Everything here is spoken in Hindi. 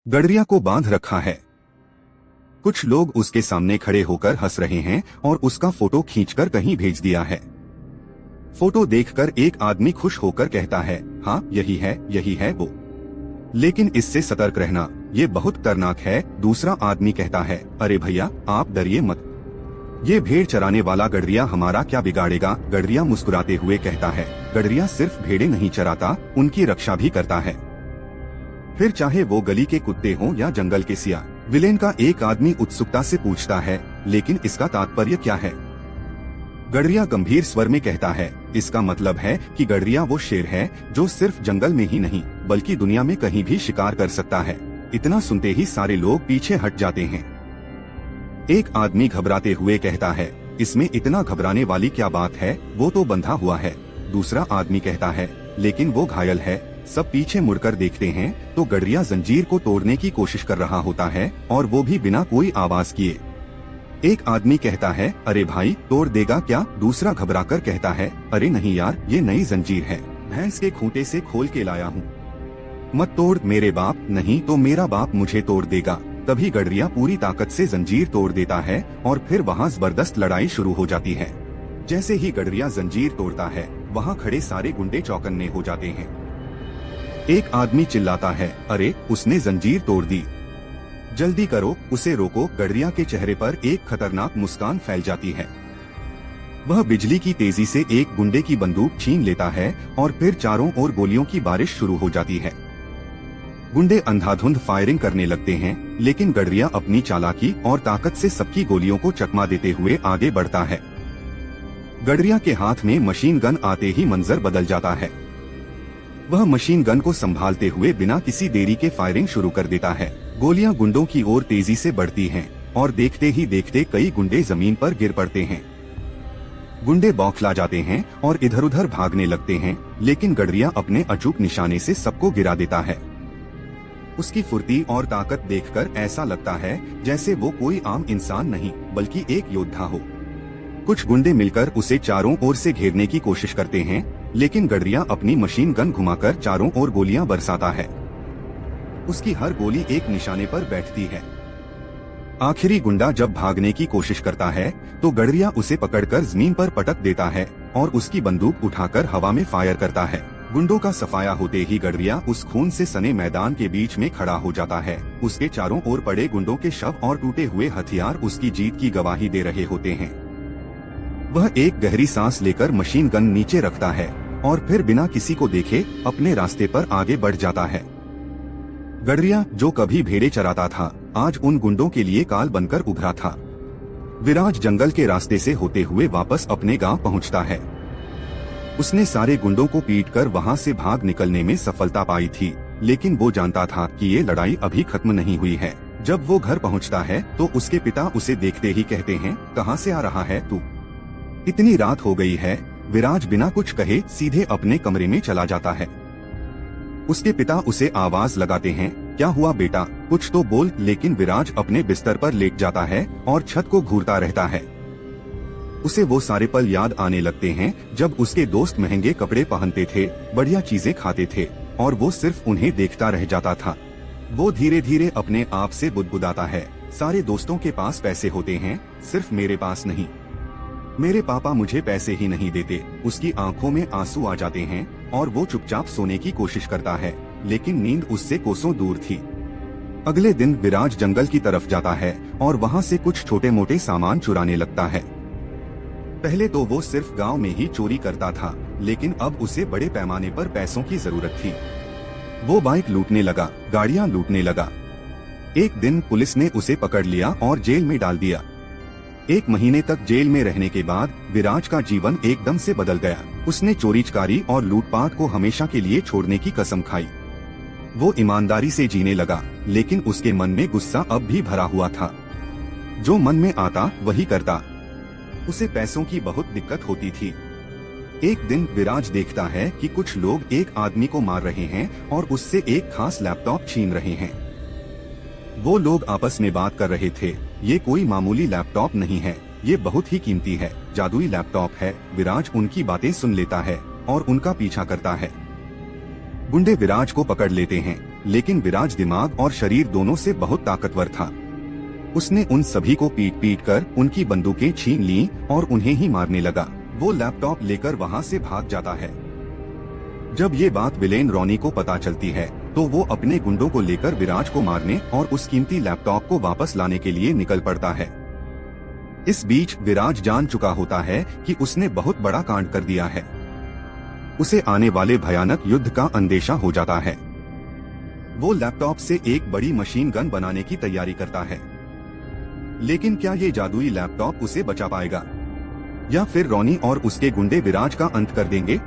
गडरिया को बांध रखा है। कुछ लोग उसके सामने खड़े होकर हंस रहे हैं और उसका फोटो खींचकर कहीं भेज दिया है। फोटो देखकर एक आदमी खुश होकर कहता है, हाँ यही है वो। लेकिन इससे सतर्क रहना, ये बहुत खतरनाक है। दूसरा आदमी कहता है, अरे भैया आप डरिए मत, ये भेड़ चराने वाला गडरिया हमारा क्या बिगाड़ेगा। गडरिया मुस्कुराते हुए कहता है, गडरिया सिर्फ भेड़े नहीं चराता, उनकी रक्षा भी करता है, फिर चाहे वो गली के कुत्ते हों या जंगल के सियार। विलेन का एक आदमी उत्सुकता से पूछता है, लेकिन इसका तात्पर्य क्या है। गडरिया गंभीर स्वर में कहता है, इसका मतलब है कि गडरिया वो शेर है जो सिर्फ जंगल में ही नहीं बल्कि दुनिया में कहीं भी शिकार कर सकता है। इतना सुनते ही सारे लोग पीछे हट जाते हैं। एक आदमी घबराते हुए कहता है, इसमें इतना घबराने वाली क्या बात है, वो तो बंधा हुआ है। दूसरा आदमी कहता है, लेकिन वो घायल है। सब पीछे मुड़कर देखते हैं तो गडरिया जंजीर को तोड़ने की कोशिश कर रहा होता है और वो भी बिना कोई आवाज किए। एक आदमी कहता है, अरे भाई तोड़ देगा क्या। दूसरा घबराकर कहता है, अरे नहीं यार, ये नई जंजीर है, भैंस के खूंटे से खोल के लाया हूँ, मत तोड़ मेरे बाप, नहीं तो मेरा बाप मुझे तोड़ देगा। तभी गडरिया पूरी ताकत से जंजीर तोड़ देता है और फिर वहाँ जबरदस्त लड़ाई शुरू हो जाती है। जैसे ही गडरिया जंजीर तोड़ता है, वहाँ खड़े सारे गुंडे चौकन्ने हो जाते हैं। एक आदमी चिल्लाता है, अरे उसने जंजीर तोड़ दी, जल्दी करो उसे रोको। गडरिया के चेहरे पर एक खतरनाक मुस्कान फैल जाती है। वह बिजली की तेजी से एक गुंडे की बंदूक छीन लेता है और फिर चारों ओर गोलियों की बारिश शुरू हो जाती है। गुंडे अंधाधुंध फायरिंग करने लगते हैं, लेकिन गडरिया अपनी चालाकी और ताकत से सबकी गोलियों को चकमा देते हुए आगे बढ़ता है। गडरिया के हाथ में मशीन गन आते ही मंजर बदल जाता है। वह मशीन गन को संभालते हुए बिना किसी देरी के फायरिंग शुरू कर देता है। गोलियां गुंडों की ओर तेजी से बढ़ती हैं और देखते ही देखते कई गुंडे जमीन पर गिर पड़ते हैं। गुंडे बौखला जाते हैं और इधर उधर भागने लगते हैं, लेकिन गडरिया अपने अचूक निशाने से सबको गिरा देता है। उसकी फुर्ती और ताकत देखकर ऐसा लगता है जैसे वो कोई आम इंसान नहीं बल्कि एक योद्धा हो। कुछ गुंडे मिलकर उसे चारों ओर से घेरने की कोशिश करते हैं, लेकिन गडरिया अपनी मशीन गन घुमाकर चारों ओर गोलियां बरसाता है। उसकी हर गोली एक निशाने पर बैठती है। आखिरी गुंडा जब भागने की कोशिश करता है तो गडरिया उसे पकड़कर जमीन पर पटक देता है और उसकी बंदूक उठाकर हवा में फायर करता है। गुंडों का सफाया होते ही गडरिया उस खून से सने मैदान के बीच में खड़ा हो जाता है। उसके चारों ओर पड़े गुंडों के शव और टूटे हुए हथियार उसकी जीत की गवाही दे रहे होते हैं। वह एक गहरी सांस लेकर मशीन गन नीचे रखता है और फिर बिना किसी को देखे अपने रास्ते पर आगे बढ़ जाता है। गडरिया जो कभी भेड़े चराता था, आज उन गुंडों के लिए काल बनकर उभरा था। विराज जंगल के रास्ते से होते हुए वापस अपने गांव पहुंचता है। उसने सारे गुंडों को पीटकर वहां से भाग निकलने में सफलता पाई थी, लेकिन वो जानता था कि ये लड़ाई अभी खत्म नहीं हुई है। जब वो घर पहुंचता है तो उसके पिता उसे देखते ही कहते हैं, कहां से आ रहा है तू, इतनी रात हो गई है। विराज बिना कुछ कहे सीधे अपने कमरे में चला जाता है। उसके पिता उसे आवाज लगाते हैं, क्या हुआ बेटा, कुछ तो बोल। लेकिन विराज अपने बिस्तर पर लेट जाता है और छत को घूरता रहता है। उसे वो सारे पल याद आने लगते हैं जब उसके दोस्त महंगे कपड़े पहनते थे, बढ़िया चीजें खाते थे और वो सिर्फ उन्हें देखता रह जाता था। वो धीरे धीरे अपने आप से बुदबुदाता है, सारे दोस्तों के पास पैसे होते हैं, सिर्फ मेरे पास नहीं। मेरे पापा मुझे पैसे ही नहीं देते। उसकी आंखों में आंसू आ जाते हैं और वो चुपचाप सोने की कोशिश करता है, लेकिन नींद उससे कोसों दूर थी। अगले दिन विराज जंगल की तरफ जाता है और वहाँ से कुछ छोटे मोटे सामान चुराने लगता है। पहले तो वो सिर्फ गांव में ही चोरी करता था, लेकिन अब उसे बड़े पैमाने पर पैसों की जरूरत थी। वो बाइक लूटने लगा, गाड़ियाँ लूटने लगा। एक दिन पुलिस ने उसे पकड़ लिया और जेल में डाल दिया। 1 महीने तक जेल में रहने के बाद विराज का जीवन एकदम से बदल गया। उसने चोरी चकारी और लूटपाट को हमेशा के लिए छोड़ने की कसम खाई। वो ईमानदारी से जीने लगा, लेकिन उसके मन में गुस्सा अब भी भरा हुआ था। जो मन में आता वही करता। उसे पैसों की बहुत दिक्कत होती थी। एक दिन विराज देखता है कि कुछ लोग एक आदमी को मार रहे हैं और उससे एक खास लैपटॉप छीन रहे हैं। वो लोग आपस में बात कर रहे थे, ये कोई मामूली लैपटॉप नहीं है, ये बहुत ही कीमती है, जादुई लैपटॉप है। विराज उनकी बातें सुन लेता है और उनका पीछा करता है। गुंडे विराज को पकड़ लेते हैं, लेकिन विराज दिमाग और शरीर दोनों से बहुत ताकतवर था। उसने उन सभी को पीट पीट कर उनकी बंदूकें छीन ली और उन्हें ही मारने लगा। वो लैपटॉप लेकर वहाँ से भाग जाता है। जब ये बात विलेन रॉनी को पता चलती है तो वो अपने गुंडों को लेकर विराज को मारने और उस कीमती लैपटॉप को वापस लाने के लिए निकल पड़ता है। इस बीच विराज जान चुका होता है कि उसने बहुत बड़ा कांड कर दिया है। उसे आने वाले भयानक युद्ध का अंदेशा हो जाता है। वो लैपटॉप से एक बड़ी मशीन गन बनाने की तैयारी करता है। लेकिन क्या ये जादुई लैपटॉप उसे बचा पाएगा या फिर रॉनी और उसके गुंडे विराज का अंत कर देंगे?